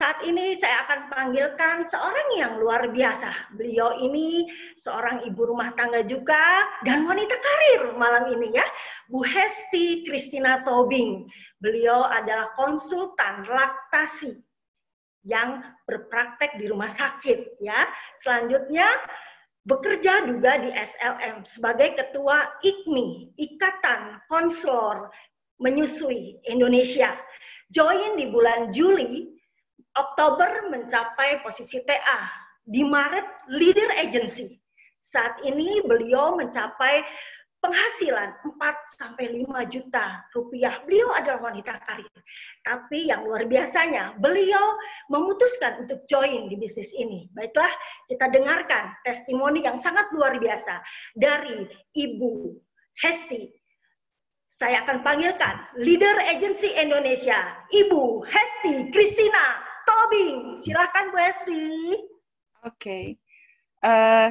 saat ini saya akan panggilkan seorang yang luar biasa. Beliau ini seorang ibu rumah tangga juga dan wanita karir malam ini ya. Bu Hesti Christina Tobing. Beliau adalah konsultan laktasi yang berpraktek di rumah sakit ya. Selanjutnya bekerja juga di SLM sebagai ketua IKMI, Ikatan Konselor Menyusui Indonesia. Join di bulan Juli, Oktober mencapai posisi TA, di Maret leader agency. Saat ini beliau mencapai penghasilan 4-5 juta rupiah. Beliau adalah wanita karir. Tapi yang luar biasanya, beliau memutuskan untuk join di bisnis ini. Baiklah, kita dengarkan testimoni yang sangat luar biasa dari Ibu Hesti. Saya akan panggilkan leader agency Indonesia, Ibu Hesti Christina Tobing. Silakan Bu Hesti. Oke.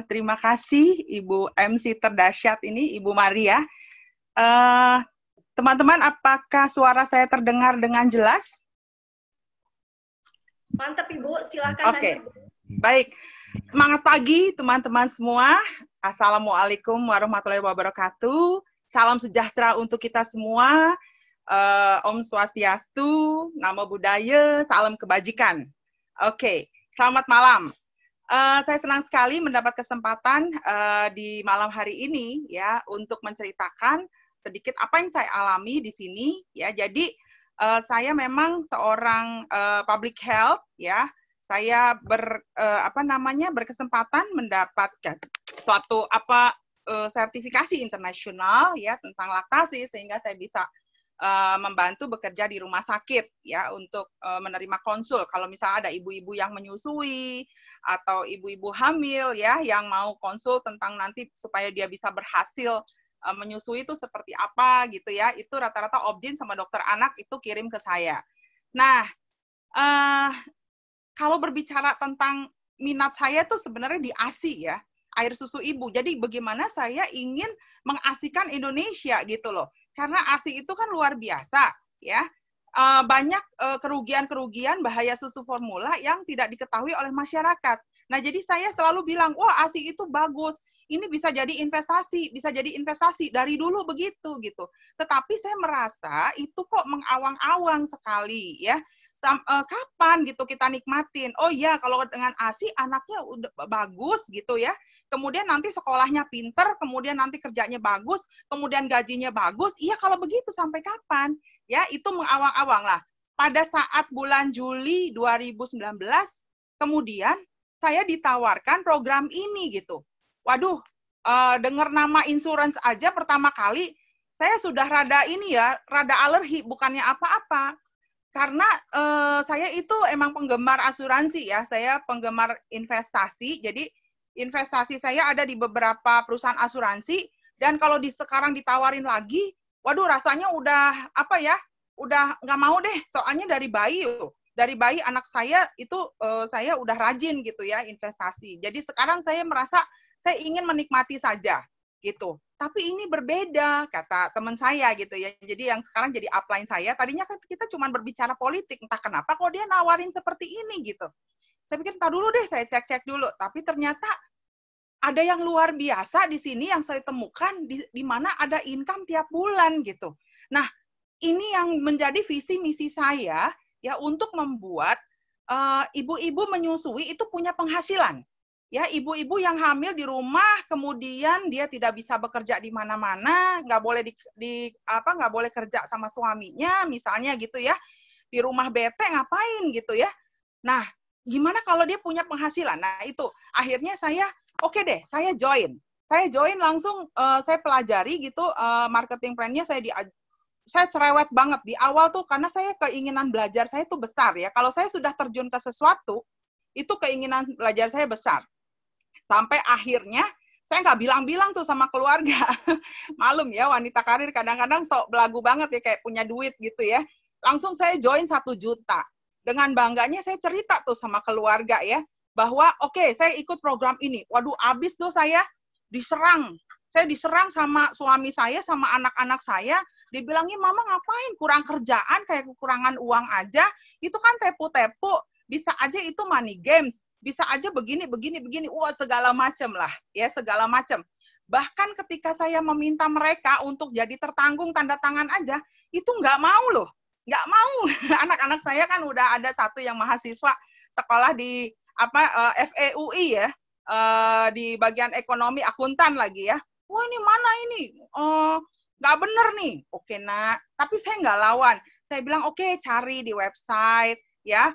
Terima kasih Ibu MC terdahsyat ini, Ibu Maria. Teman-teman, apakah suara saya terdengar dengan jelas? Mantap Ibu, silakan. Oke, baik. Semangat pagi teman-teman semua. Assalamualaikum warahmatullahi wabarakatuh. Salam sejahtera untuk kita semua. Om Swastiastu, Namo Buddhaya, salam kebajikan. Oke, selamat malam. Saya senang sekali mendapat kesempatan di malam hari ini ya untuk menceritakan sedikit apa yang saya alami di sini ya. Jadi saya memang seorang public health ya. Saya berkesempatan mendapatkan suatu sertifikasi internasional ya tentang laktasi sehingga saya bisa membantu bekerja di rumah sakit ya untuk menerima konsul kalau misalnya ada ibu-ibu yang menyusui atau ibu-ibu hamil ya yang mau konsul tentang nanti supaya dia bisa berhasil menyusui itu seperti apa gitu ya, itu rata-rata obgyn sama dokter anak itu kirim ke saya. Nah, kalau berbicara tentang minat saya tuh sebenarnya di ASI ya, air susu ibu. Jadi bagaimana saya ingin mengasihkan Indonesia gitu loh. Karena ASI itu kan luar biasa ya. Banyak kerugian-kerugian bahaya susu formula yang tidak diketahui oleh masyarakat. Nah, jadi saya selalu bilang, wah ASI itu bagus. Ini bisa jadi investasi dari dulu begitu gitu. Tetapi saya merasa itu kok mengawang-awang sekali ya. Kapan gitu kita nikmatin? Oh iya, kalau dengan ASI anaknya udah bagus gitu ya. Kemudian nanti sekolahnya pinter, kemudian nanti kerjanya bagus, kemudian gajinya bagus. Iya, kalau begitu sampai kapan? Ya, itu mengawang-awang lah. Pada saat bulan Juli 2019, kemudian saya ditawarkan program ini gitu. Waduh, dengar nama insurance aja pertama kali, saya sudah rada alergi, bukannya apa-apa. Karena saya itu emang penggemar asuransi ya, saya penggemar investasi, jadi investasi saya ada di beberapa perusahaan asuransi, dan kalau sekarang ditawarin lagi, waduh rasanya udah udah nggak mau deh, soalnya dari bayi anak saya itu saya udah rajin gitu ya investasi. Jadi sekarang saya merasa saya ingin menikmati saja gitu. Tapi ini berbeda kata teman saya gitu ya. Jadi yang sekarang jadi upline saya, tadinya kan kita cuma berbicara politik, entah kenapa kok dia nawarin seperti ini gitu. Saya pikir entar dulu deh, saya cek-cek dulu. Tapi ternyata ada yang luar biasa di sini yang saya temukan di mana ada income tiap bulan gitu. Nah, ini yang menjadi visi misi saya ya untuk membuat ibu-ibu menyusui itu punya penghasilan. Ya, ibu-ibu yang hamil di rumah, kemudian dia tidak bisa bekerja di mana-mana, nggak boleh kerja sama suaminya, misalnya gitu ya, di rumah bete ngapain gitu ya. Nah, gimana kalau dia punya penghasilan? Nah, itu akhirnya saya oke deh, saya join langsung, saya pelajari gitu marketing plan-nya, saya cerewet banget di awal tuh karena saya keinginan belajar saya tuh besar ya. Kalau saya sudah terjun ke sesuatu, itu keinginan belajar saya besar. Sampai akhirnya saya nggak bilang-bilang tuh sama keluarga. Malum ya, wanita karir kadang-kadang sok belagu banget ya, kayak punya duit gitu ya. Langsung saya join 1 juta. Dengan bangganya saya cerita tuh sama keluarga ya, bahwa oke, saya ikut program ini. Waduh, abis tuh saya diserang. Saya diserang sama suami saya, sama anak-anak saya. Dibilangin, mama ngapain? Kurang kerjaan, kayak kekurangan uang aja. Itu kan tepu-tepu. bisa aja itu money games, bisa aja begini, wah segala macam lah, ya segala macam. Bahkan ketika saya meminta mereka untuk jadi tertanggung tanda tangan aja, itu nggak mau loh, nggak mau. Anak-anak saya kan udah ada satu yang mahasiswa sekolah di FEUI ya, di bagian ekonomi akuntan lagi ya. Wah ini mana ini? Nggak bener nih. Oke nak, tapi saya nggak lawan. Saya bilang oke, cari di website ya.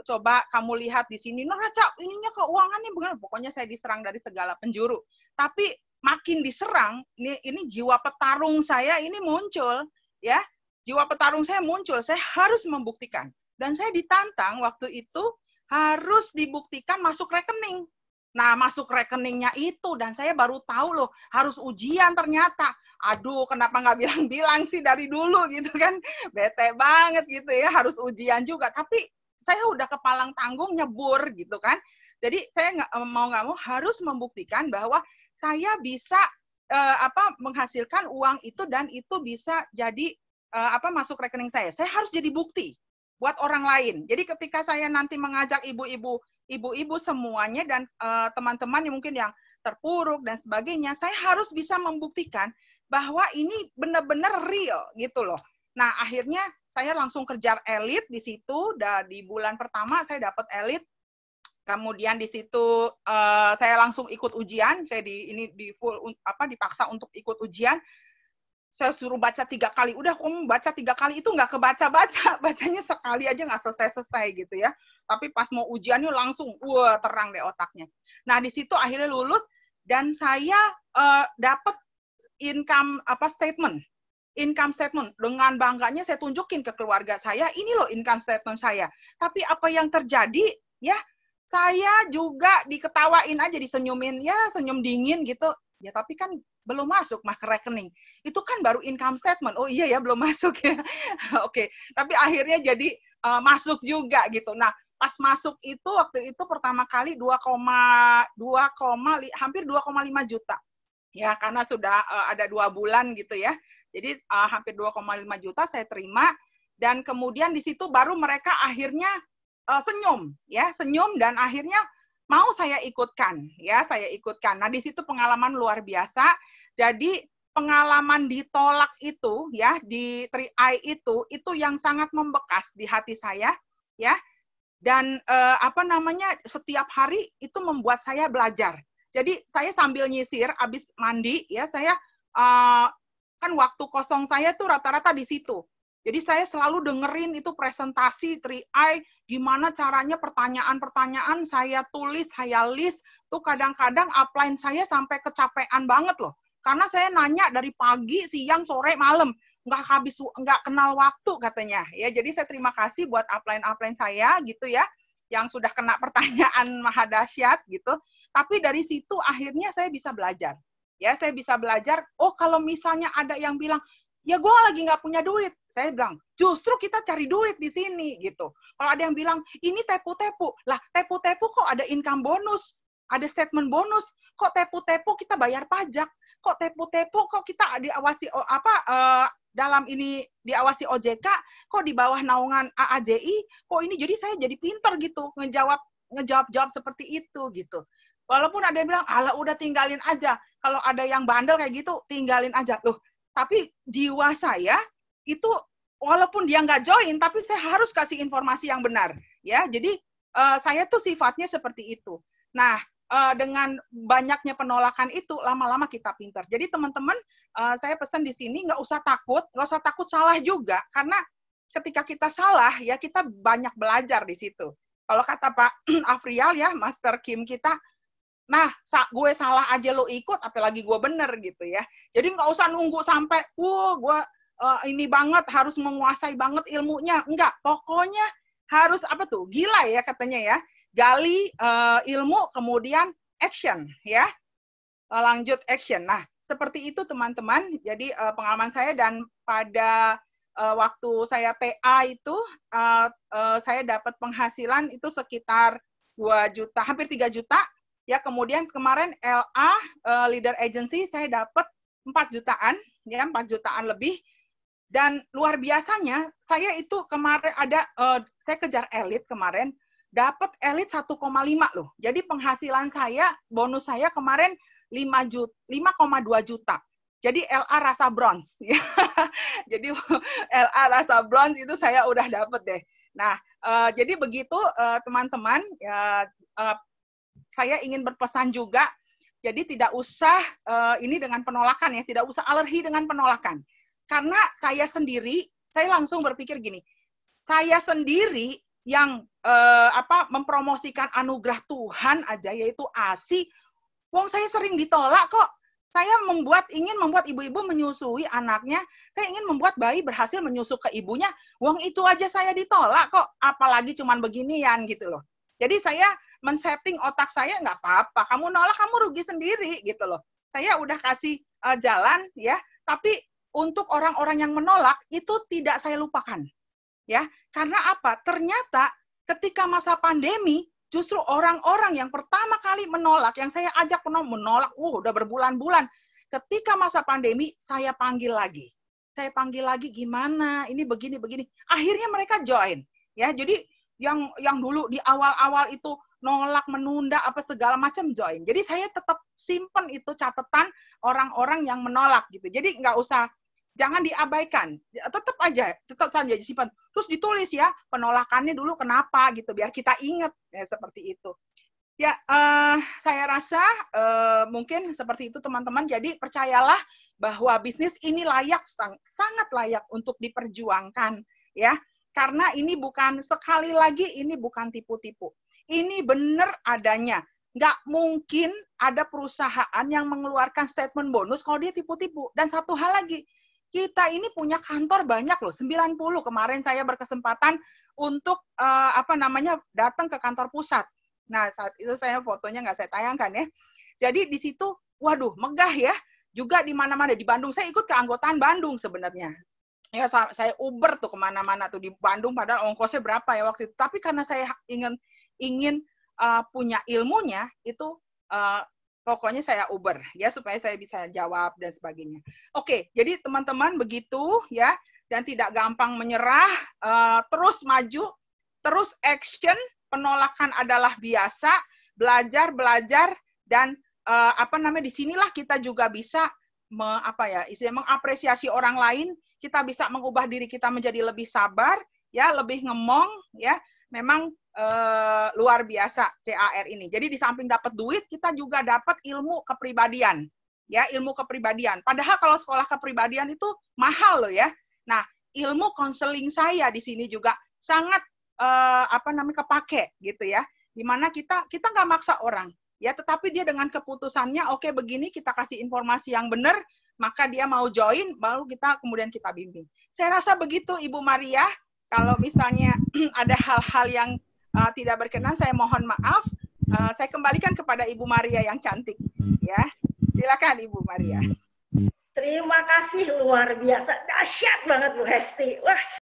Coba kamu lihat di sini. Neraca ininya keuangannya benar. Pokoknya saya diserang dari segala penjuru. Tapi makin diserang, ini jiwa petarung saya ini muncul, ya. Jiwa petarung saya muncul, saya harus membuktikan. Dan saya ditantang waktu itu harus dibuktikan masuk rekening. Nah, masuk rekeningnya itu, dan saya baru tahu loh, harus ujian ternyata. Aduh, kenapa nggak bilang-bilang sih dari dulu gitu kan. Bete banget gitu ya, harus ujian juga. Tapi saya udah kepalang tanggung nyebur gitu kan. Jadi saya nggak mau harus membuktikan bahwa saya bisa menghasilkan uang itu dan itu bisa jadi masuk rekening saya. Saya harus jadi bukti buat orang lain. Jadi ketika saya nanti mengajak ibu-ibu semuanya dan teman-teman yang mungkin yang terpuruk dan sebagainya, saya harus bisa membuktikan bahwa ini benar-benar real gitu loh. Nah, akhirnya saya langsung kejar elit di situ. Di bulan pertama saya dapat elit. Kemudian di situ saya langsung ikut ujian. Saya dipaksa untuk ikut ujian. Saya suruh baca 3 kali. Udah kamu baca 3 kali itu nggak kebaca-baca. Bacanya sekali aja nggak selesai-selesai gitu ya. Tapi pas mau ujiannya langsung, wah terang deh otaknya. Nah di situ akhirnya lulus dan saya dapat statement. Income statement. Dengan bangganya saya tunjukin ke keluarga saya, ini loh income statement saya. Tapi apa yang terjadi ya? Saya juga diketawain aja, disenyumin, ya senyum dingin gitu. Ya tapi kan belum masuk mah ke rekening. Itu kan baru income statement. Oh iya ya, belum masuk ya. Oke, tapi akhirnya jadi masuk juga gitu. Nah, pas masuk itu, waktu itu pertama kali hampir 2,5 juta. Ya, karena sudah ada 2 bulan gitu ya. Jadi hampir 2,5 juta saya terima. Dan kemudian di situ baru mereka akhirnya senyum dan akhirnya mau saya ikutkan. Nah, di situ pengalaman luar biasa. Jadi pengalaman ditolak itu ya, di 3i itu yang sangat membekas di hati saya ya. Dan setiap hari itu membuat saya belajar. Jadi saya sambil nyisir abis mandi ya, saya kan waktu kosong saya tuh rata-rata di situ. Jadi saya selalu dengerin itu presentasi 3i, gimana caranya pertanyaan-pertanyaan saya tulis, saya list, tuh kadang-kadang upline saya sampai kecapean banget loh. Karena saya nanya dari pagi, siang, sore, malam. Nggak kenal waktu katanya. Ya, jadi saya terima kasih buat upline-upline saya gitu ya, yang sudah kena pertanyaan maha dahsyat gitu. Tapi dari situ akhirnya saya bisa belajar. Ya, saya bisa belajar, oh kalau misalnya ada yang bilang, ya gue lagi nggak punya duit. Saya bilang, justru kita cari duit di sini gitu. Kalau ada yang bilang, ini tepu-tepu. Lah, tepu-tepu kok ada income bonus, ada statement bonus. Kok tepu-tepu kita bayar pajak? Kok tepu-tepu kok kita diawasi dalam ini diawasi OJK? Kok di bawah naungan AAJI? Kok ini? Jadi saya jadi pinter gitu ngejawab seperti itu gitu. Walaupun ada yang bilang, alah udah tinggalin aja. Kalau ada yang bandel kayak gitu, tinggalin aja. Loh, tapi jiwa saya itu walaupun dia nggak join, tapi saya harus kasih informasi yang benar. Ya, jadi saya tuh sifatnya seperti itu. Nah, dengan banyaknya penolakan itu, lama-lama kita pintar. Jadi teman-teman, saya pesan di sini nggak usah takut salah juga, karena ketika kita salah, ya kita banyak belajar di situ. Kalau kata Pak Afrial ya, Master Kim kita, nah, gue salah aja lo ikut, apalagi gue bener gitu ya. Jadi nggak usah nunggu sampai, gue ini banget, harus menguasai banget ilmunya. Enggak, pokoknya harus gila ya katanya ya. Gali ilmu, kemudian action ya. Lanjut action. Nah, seperti itu teman-teman. Jadi pengalaman saya, dan pada waktu saya TA itu, saya dapat penghasilan itu sekitar 2 juta, hampir 3 juta. Ya, kemudian kemarin LA leader agency saya dapat 4 jutaan, ya 4 jutaan lebih. Dan luar biasanya saya itu kemarin ada saya kejar elit kemarin, dapat elit 1,5 loh. Jadi penghasilan saya, bonus saya kemarin 5,2 juta. Jadi LA rasa bronze. Jadi LA rasa bronze itu saya udah dapet deh. Nah, jadi begitu teman-teman, saya ingin berpesan juga, jadi tidak usah ini dengan penolakan ya, tidak usah alergi dengan penolakan. Karena saya sendiri, saya langsung berpikir gini, saya sendiri yang mempromosikan anugerah Tuhan aja, yaitu ASI, wong saya sering ditolak kok. Saya ingin membuat ibu-ibu menyusui anaknya, saya ingin membuat bayi berhasil menyusu ke ibunya, wong itu aja saya ditolak kok, apalagi cuman beginian gitu loh. Jadi saya men-setting otak saya, nggak apa-apa, kamu nolak, kamu rugi sendiri gitu loh. Saya udah kasih jalan ya, tapi untuk orang-orang yang menolak, itu tidak saya lupakan. Ya, karena apa? Ternyata ketika masa pandemi, justru orang-orang yang pertama kali menolak, yang saya ajak menolak, udah berbulan-bulan. Ketika masa pandemi, saya panggil lagi. Saya panggil lagi, gimana? Ini begini-begini. Akhirnya mereka join. Ya, jadi yang dulu di awal-awal itu nolak, menunda, apa segala macam join. Jadi saya tetap simpen itu catatan orang-orang yang menolak gitu. Jadi nggak usah, jangan diabaikan, tetap saja disimpan. Terus ditulis ya, penolakannya dulu kenapa gitu, biar kita ingat ya, seperti itu. Ya, saya rasa mungkin seperti itu teman-teman. Jadi percayalah bahwa bisnis ini layak, sangat layak untuk diperjuangkan ya. Karena ini bukan, sekali lagi, ini bukan tipu-tipu. Ini benar adanya. Nggak mungkin ada perusahaan yang mengeluarkan statement bonus kalau dia tipu-tipu. Dan satu hal lagi, kita ini punya kantor banyak loh, 90. Kemarin saya berkesempatan untuk datang ke kantor pusat. Nah, saat itu saya fotonya nggak saya tayangkan ya. Jadi di situ, waduh, megah ya. Juga di mana-mana, di Bandung. Saya ikut keanggotaan Bandung sebenarnya. Ya, saya Uber tuh kemana-mana tuh di Bandung, padahal ongkosnya berapa ya waktu itu. Tapi karena saya ingin punya ilmunya, itu pokoknya saya Uber ya, supaya saya bisa jawab dan sebagainya. Oke, jadi teman-teman begitu ya, dan tidak gampang menyerah, terus maju, terus action. Penolakan adalah biasa, belajar dan disinilah kita juga bisa mengapresiasi orang lain. Kita bisa mengubah diri kita menjadi lebih sabar ya, lebih ngemong ya. Memang luar biasa CAR ini. Jadi di samping dapat duit, kita juga dapat ilmu kepribadian. Ya, ilmu kepribadian. Padahal kalau sekolah kepribadian itu mahal loh ya. Nah, ilmu konseling saya di sini juga sangat kepake gitu ya. Dimana kita nggak maksa orang ya, tetapi dia dengan keputusannya, oke begini, kita kasih informasi yang benar, maka dia mau join, baru kemudian kita bimbing. Saya rasa begitu Ibu Maria. Kalau misalnya ada hal-hal yang tidak berkenan, saya mohon maaf. Saya kembalikan kepada Ibu Maria yang cantik. Ya, silakan Ibu Maria. Terima kasih, luar biasa, dahsyat banget Bu Hesti. Wah.